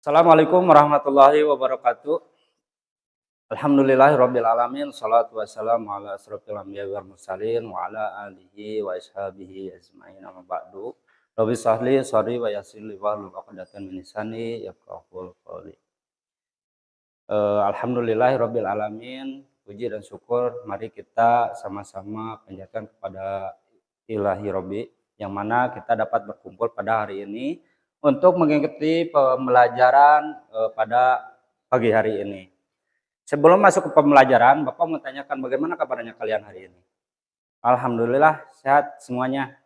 Assalamualaikum warahmatullahi wabarakatuh. Alhamdulillahirabbil alamin, shalatu wassalamu ala asrofil anbiya'i wal mursalin wa ala alihi wa ashabihi ajmain, amma ba'du. Rabbi shrahli sadri wa yassir li wahlul 'uqdatam min lisani yafqahul qawli. Alhamdulillahirabbil alamin, puji dan syukur mari kita sama-sama panjatkan kepada Ilahi Robbi, yang mana kita dapat berkumpul pada hari ini untuk mengikuti pembelajaran pada pagi hari ini. Sebelum masuk ke pembelajaran, Bapak mau tanyakan bagaimana kabarnya kalian hari ini? Alhamdulillah sehat semuanya.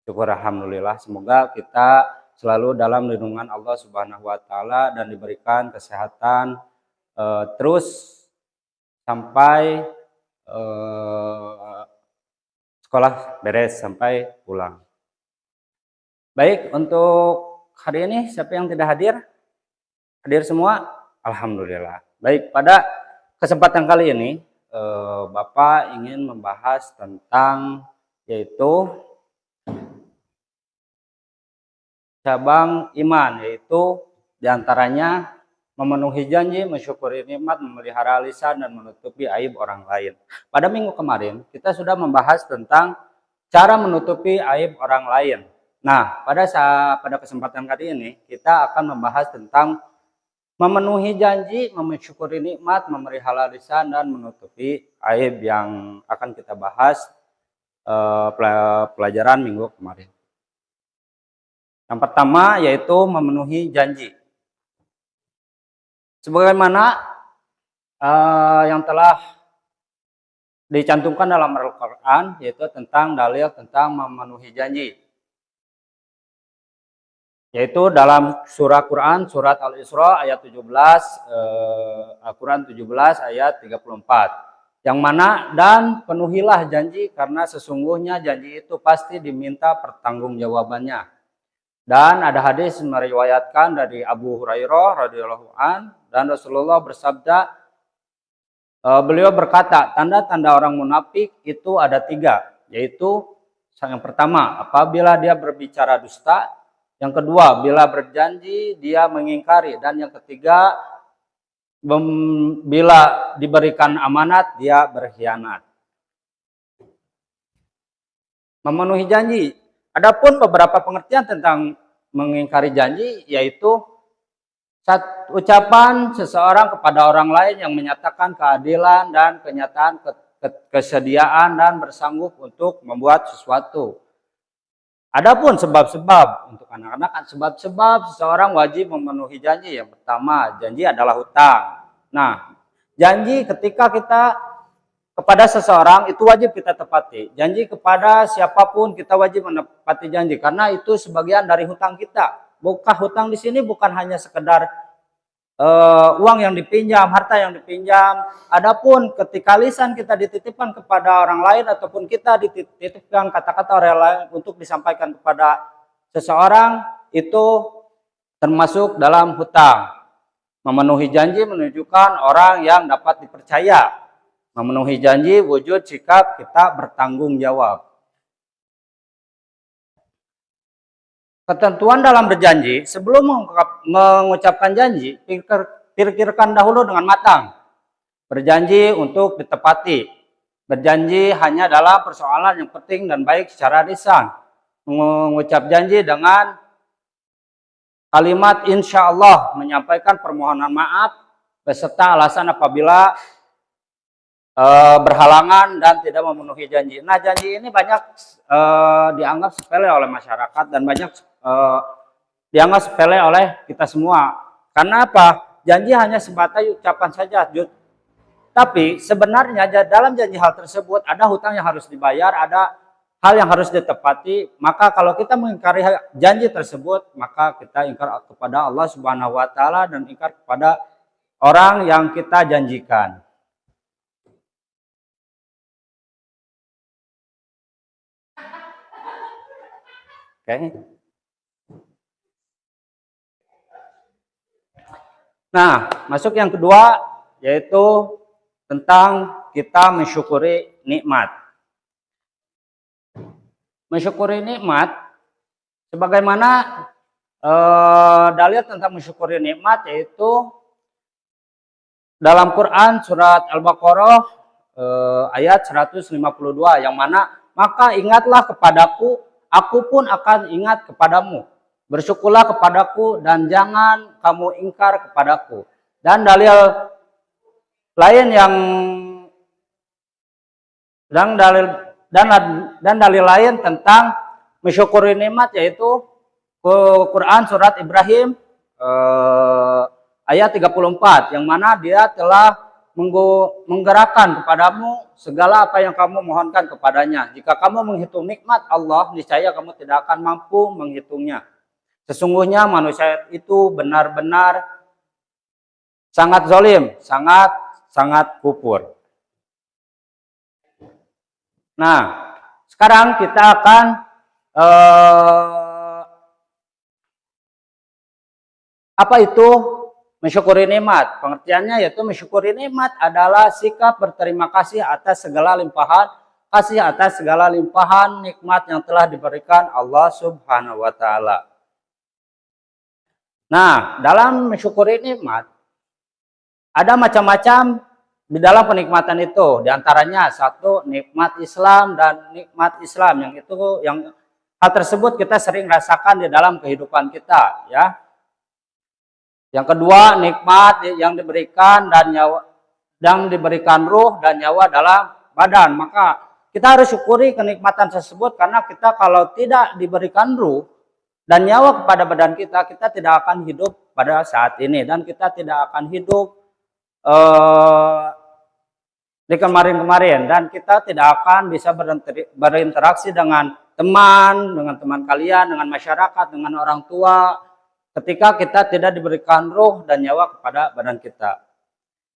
Syukur alhamdulillah. Semoga kita selalu dalam lindungan Allah Subhanahu wa taala dan diberikan kesehatan terus sampai sekolah beres sampai pulang. Baik, untuk hari ini siapa yang tidak hadir? Hadir semua? Alhamdulillah. Baik, pada kesempatan kali ini Bapak ingin membahas tentang yaitu cabang iman, yaitu diantaranya memenuhi janji, mensyukuri nikmat, memelihara lisan, dan menutupi aib orang lain. Pada minggu kemarin kita sudah membahas tentang cara menutupi aib orang lain. Nah, pada kesempatan kali ini kita akan membahas tentang memenuhi janji, mensyukuri nikmat, memelihara lisan, dan menutupi aib yang akan kita bahas pelajaran minggu kemarin. Yang pertama yaitu memenuhi janji. Sebagaimana yang telah dicantumkan dalam Al-Quran, yaitu tentang dalil tentang memenuhi janji. Yaitu dalam surah Quran, surat Al-Isra ayat 17, Al-Quran 17 ayat 34. Yang mana, dan penuhilah janji karena sesungguhnya janji itu pasti diminta pertanggungjawabannya. Dan ada hadis meriwayatkan dari Abu Hurairah radhiyallahu an, dan Rasulullah bersabda, beliau berkata, tanda-tanda orang munafik itu ada 3, yaitu yang pertama, apabila dia berbicara dusta. Yang kedua, bila berjanji dia mengingkari. Dan yang ketiga, bila diberikan amanat dia berkhianat. Memenuhi janji. Adapun beberapa pengertian tentang mengingkari janji, yaitu ucapan seseorang kepada orang lain yang menyatakan keadilan dan kenyataan kesediaan dan bersanggup untuk membuat sesuatu. Adapun sebab-sebab, untuk anak-anak, sebab-sebab seseorang wajib memenuhi janji. Yang pertama, janji adalah hutang. Nah, janji ketika kita kepada seseorang itu wajib kita tepati. Janji kepada siapapun kita wajib menepati janji, karena itu sebagian dari hutang kita. Bukan hutang di sini bukan hanya sekedar uang yang dipinjam, harta yang dipinjam. Adapun ketika lisan kita dititipkan kepada orang lain ataupun kita dititipkan kata-kata orang lain untuk disampaikan kepada seseorang, itu termasuk dalam hutang. Memenuhi janji menunjukkan orang yang dapat dipercaya. Memenuhi janji wujud sikap kita bertanggung jawab. Ketentuan dalam berjanji, sebelum mengucapkan janji, pikirkan dahulu dengan matang. Berjanji untuk ditepati. Berjanji hanya dalam persoalan yang penting dan baik secara lisan. Mengucap janji dengan kalimat insya Allah, menyampaikan permohonan maaf beserta alasan apabila berhalangan dan tidak memenuhi janji. Nah, janji ini banyak dianggap sepele oleh masyarakat dan banyak dianggap sepele oleh kita semua. Karena apa? Janji hanya sebatas ucapan saja. Tapi sebenarnya dalam janji hal tersebut ada hutang yang harus dibayar, ada hal yang harus ditepati. Maka kalau kita mengingkari janji tersebut, maka kita ingkar kepada Allah Subhanahu wa taala dan ingkar kepada orang yang kita janjikan. Oke. Nah, masuk yang kedua, yaitu tentang kita mensyukuri nikmat. Mensyukuri nikmat, sebagaimana dalil tentang mensyukuri nikmat yaitu dalam Quran surat Al-Baqarah ayat 152 yang mana maka ingatlah kepadaku, aku pun akan ingat kepadamu. Bersyukurlah kepadaku dan jangan kamu ingkar kepadaku. Dan dalil lain yang dan dalil lain tentang mensyukuri nikmat yaitu Quran surat Ibrahim ayat 34 yang mana dia telah menggerakkan kepadamu segala apa yang kamu mohonkan kepadanya. Jika kamu menghitung nikmat Allah, niscaya kamu tidak akan mampu menghitungnya. Sesungguhnya manusia itu benar-benar sangat zalim, sangat kufur. Nah, sekarang kita akan apa itu mensyukuri nikmat? Pengertiannya yaitu mensyukuri nikmat adalah sikap berterima kasih atas segala limpahan nikmat yang telah diberikan Allah Subhanahu wa taala. Nah, dalam mensyukuri nikmat ada macam-macam di dalam penikmatan itu. Di antaranya satu nikmat Islam dan nikmat Islam yang hal tersebut kita sering rasakan di dalam kehidupan kita, ya. Yang kedua, nikmat yang diberikan ruh dan nyawa dalam badan. Maka kita harus syukuri kenikmatan tersebut karena kita kalau tidak diberikan ruh dan nyawa kepada badan kita, kita tidak akan hidup pada saat ini dan kita tidak akan hidup di kemarin-kemarin dan kita tidak akan bisa berinteraksi dengan teman kalian, dengan masyarakat, dengan orang tua, ketika kita tidak diberikan ruh dan nyawa kepada badan kita.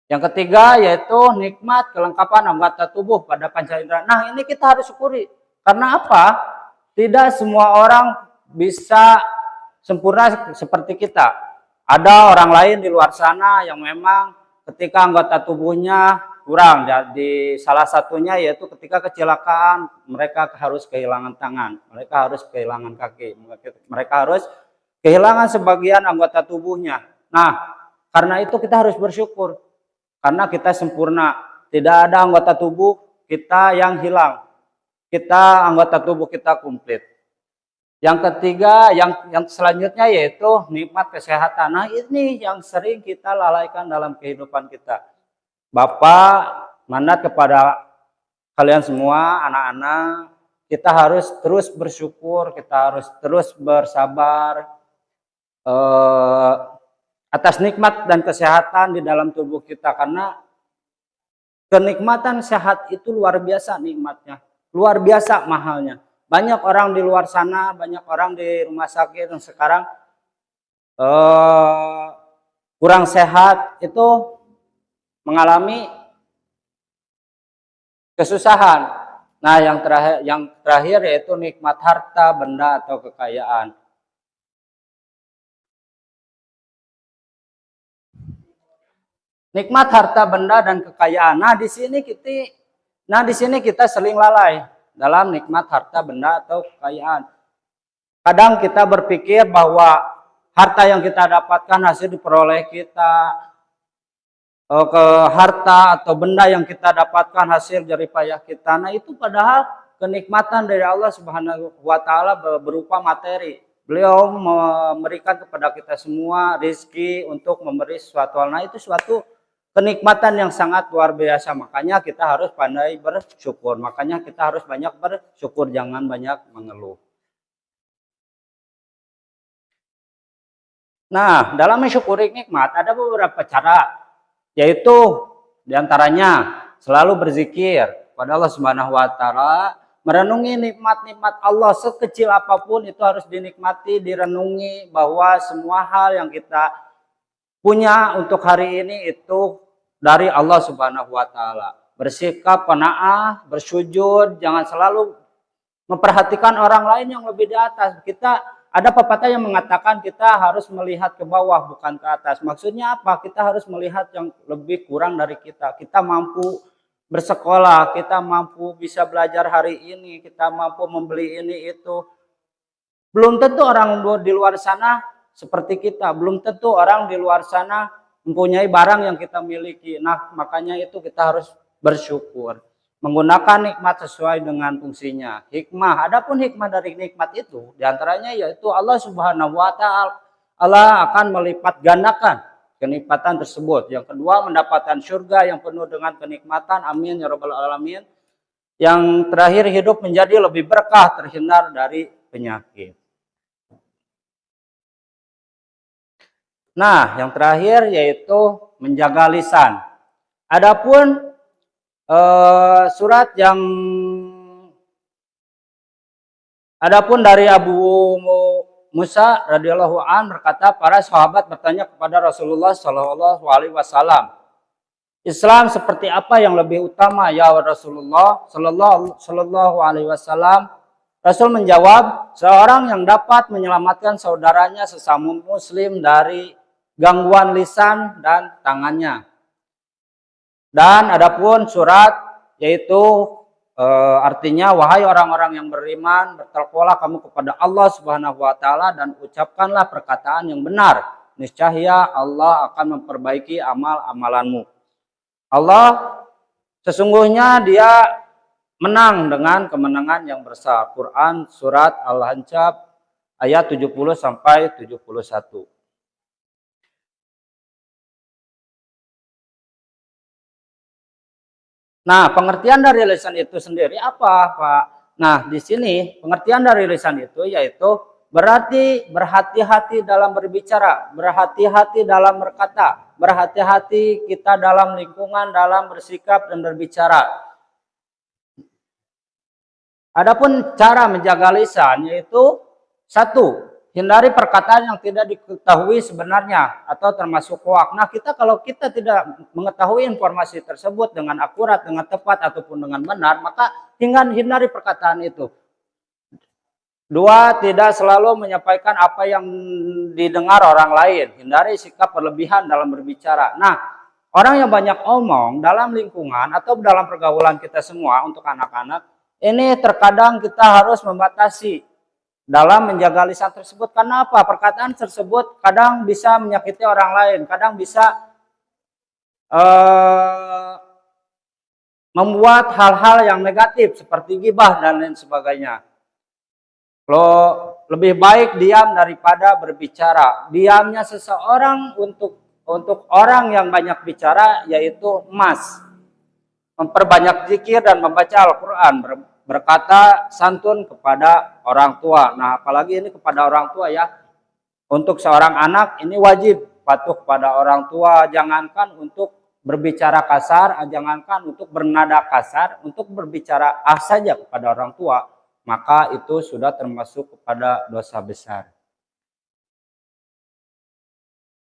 Yang ketiga yaitu nikmat kelengkapan anggota tubuh pada panca indera. Nah, ini kita harus syukuri. Karena apa? Tidak semua orang bisa sempurna seperti kita. Ada orang lain di luar sana yang memang ketika anggota tubuhnya kurang. Jadi salah satunya yaitu ketika kecelakaan mereka harus kehilangan tangan, mereka harus kehilangan kaki, mereka harus kehilangan sebagian anggota tubuhnya. Nah, karena itu kita harus bersyukur. Karena kita sempurna. Tidak ada anggota tubuh kita yang hilang. Anggota tubuh kita komplit. Yang ketiga, yang selanjutnya yaitu nikmat kesehatan. Nah, ini yang sering kita lalaikan dalam kehidupan kita. Bapak mandat kepada kalian semua, anak-anak, kita harus terus bersyukur, kita harus terus bersabar atas nikmat dan kesehatan di dalam tubuh kita, karena kenikmatan sehat itu luar biasa nikmatnya, luar biasa mahalnya. Banyak orang di luar sana, banyak orang di rumah sakit yang sekarang kurang sehat itu mengalami kesusahan. Nah, yang terakhir yaitu nikmat harta, benda atau kekayaan. Nikmat harta benda dan kekayaan. Nah, di sini kita sering lalai dalam nikmat harta benda atau kekayaan. Kadang kita berpikir bahwa harta yang kita dapatkan hasil diperoleh kita, ke harta atau benda yang kita dapatkan hasil jerih payah kita. Nah, itu padahal kenikmatan dari Allah Subhanahu wa taala berupa materi. Beliau memberikan kepada kita semua rezeki untuk memberi sesuatu hal. Nah, itu suatu kenikmatan yang sangat luar biasa. Makanya kita harus pandai bersyukur. Makanya kita harus banyak bersyukur, jangan banyak mengeluh. Nah, dalam mensyukuri nikmat ada beberapa cara, yaitu diantaranya selalu berzikir kepada Allah Subhanahu wa taala, merenungi nikmat-nikmat Allah sekecil apapun itu harus dinikmati, direnungi bahwa semua hal yang kita punya untuk hari ini itu dari Allah Subhanahu wa taala. Bersikap qanaah, bersujud, jangan selalu memperhatikan orang lain yang lebih di atas. Kita ada pepatah yang mengatakan kita harus melihat ke bawah bukan ke atas. Maksudnya apa? Kita harus melihat yang lebih kurang dari kita. Kita mampu bersekolah, kita mampu bisa belajar hari ini, kita mampu membeli ini itu. Belum tentu orang di luar sana seperti kita. Belum tentu orang di luar sana mempunyai barang yang kita miliki. Nah, makanya itu kita harus bersyukur. Menggunakan nikmat sesuai dengan fungsinya. Hikmah, adapun hikmah dari nikmat itu, diantaranya yaitu Allah Subhanahu wa Ta'ala, Allah akan melipat gandakan kenikmatan tersebut. Yang kedua, mendapatkan surga yang penuh dengan kenikmatan. Amin ya rabbal alamin. Yang terakhir, hidup menjadi lebih berkah, terhindar dari penyakit. Nah, yang terakhir yaitu menjaga lisan. Adapun adapun dari Abu Musa radhiyallahu an berkata, para sahabat bertanya kepada Rasulullah Shallallahu alaihi wasallam, Islam seperti apa yang lebih utama ya Rasulullah Shallallahu alaihi wasallam? Rasul menjawab, seorang yang dapat menyelamatkan saudaranya sesama muslim dari gangguan lisan dan tangannya. Dan adapun surat yaitu artinya, wahai orang-orang yang beriman, bertakwalah kamu kepada Allah Subhanahu wa Ta'ala dan ucapkanlah perkataan yang benar. Niscaya Allah akan memperbaiki amal-amalanmu. Allah sesungguhnya Dia menang dengan kemenangan yang besar. Quran surat Al-An'am ayat 70 sampai 71. Nah, pengertian dari lisan itu sendiri apa, Pak? Nah, di sini pengertian dari lisan itu yaitu berarti berhati-hati dalam berbicara, berhati-hati dalam berkata, berhati-hati kita dalam lingkungan, dalam bersikap dan berbicara. Adapun cara menjaga lisan yaitu satu, hindari perkataan yang tidak diketahui sebenarnya atau termasuk hoak. Nah, kalau kita tidak mengetahui informasi tersebut dengan akurat, dengan tepat ataupun dengan benar, maka hindari perkataan itu. Dua, tidak selalu menyampaikan apa yang didengar orang lain. Hindari sikap berlebihan dalam berbicara. Nah, orang yang banyak omong dalam lingkungan atau dalam pergaulan kita semua untuk anak-anak, ini terkadang kita harus membatasi dalam menjaga lisan tersebut. Karena apa? Perkataan tersebut kadang bisa menyakiti orang lain, kadang bisa membuat hal-hal yang negatif seperti ghibah dan lain sebagainya. Kalau lebih baik diam daripada berbicara. Diamnya seseorang untuk orang yang banyak bicara yaitu emas. Memperbanyak zikir dan membaca Al-Quran, berkata santun kepada orang tua. Nah, apalagi ini kepada orang tua ya. Untuk seorang anak ini wajib patuh kepada orang tua. Jangankan untuk berbicara kasar, jangankan untuk bernada kasar, untuk berbicara saja kepada orang tua, maka itu sudah termasuk kepada dosa besar.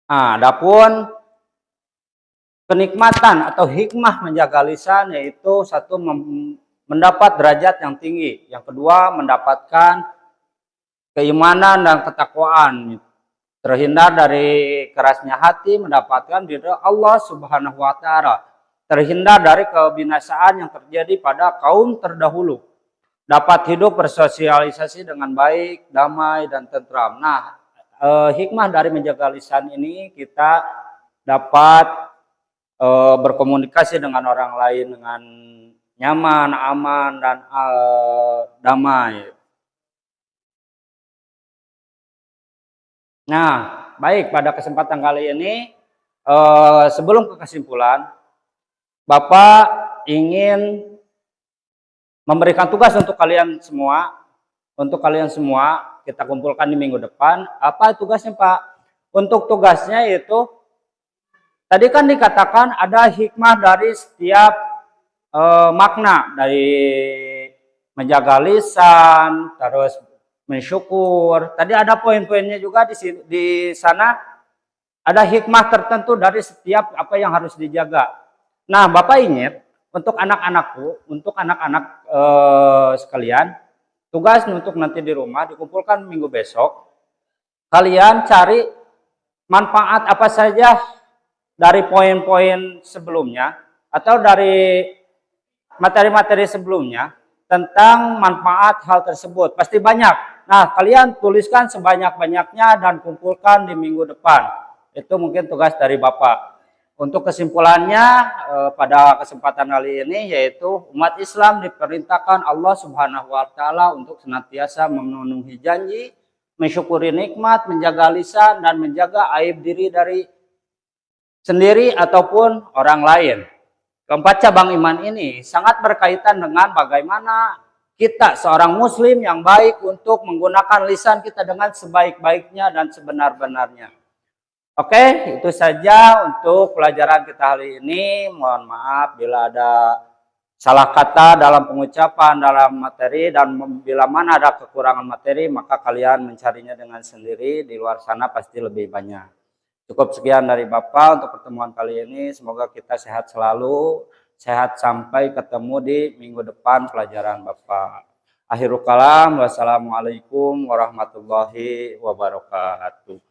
Nah, adapun kenikmatan atau hikmah menjaga lisan yaitu satu, mendapat derajat yang tinggi. Yang kedua, mendapatkan keimanan dan ketakwaan. Terhindar dari kerasnya hati, mendapatkan ridha Allah Subhanahu wa Ta'ala. Terhindar dari kebinasaan yang terjadi pada kaum terdahulu. Dapat hidup bersosialisasi dengan baik, damai, dan tentram. Nah, hikmah dari menjaga lisan ini kita dapat berkomunikasi dengan orang lain dengan nyaman, aman, dan damai. Nah, baik, pada kesempatan kali ini, sebelum ke kesimpulan, Bapak ingin memberikan tugas untuk kalian semua. Untuk kalian semua, kita kumpulkan di minggu depan. Apa tugasnya, Pak? Untuk tugasnya itu, tadi kan dikatakan ada hikmah dari setiap makna, dari menjaga lisan, terus mensyukur. Tadi ada poin-poinnya juga di sana. Ada hikmah tertentu dari setiap apa yang harus dijaga. Nah, Bapak ingat untuk anak-anakku, untuk anak-anak sekalian, tugas untuk nanti di rumah dikumpulkan minggu besok. Kalian cari manfaat apa saja dari poin-poin sebelumnya atau dari materi-materi sebelumnya tentang manfaat hal tersebut. Pasti banyak. Nah, kalian tuliskan sebanyak-banyaknya dan kumpulkan di minggu depan. Itu mungkin tugas dari Bapak. Untuk kesimpulannya pada kesempatan kali ini yaitu umat Islam diperintahkan Allah Subhanahu wa taala untuk senantiasa memenuhi janji, mensyukuri nikmat, menjaga lisan dan menjaga aib diri dari sendiri ataupun orang lain. Keempat cabang iman ini sangat berkaitan dengan bagaimana kita seorang muslim yang baik untuk menggunakan lisan kita dengan sebaik-baiknya dan sebenar-benarnya. Oke, itu saja untuk pelajaran kita hari ini. Mohon maaf bila ada salah kata dalam pengucapan, dalam materi, dan bila mana ada kekurangan materi, maka kalian mencarinya dengan sendiri. Di luar sana pasti lebih banyak. Cukup sekian dari Bapak untuk pertemuan kali ini. Semoga kita sehat selalu, sehat sampai ketemu di minggu depan pelajaran Bapak. Akhirul kalam, wassalamualaikum warahmatullahi wabarakatuh.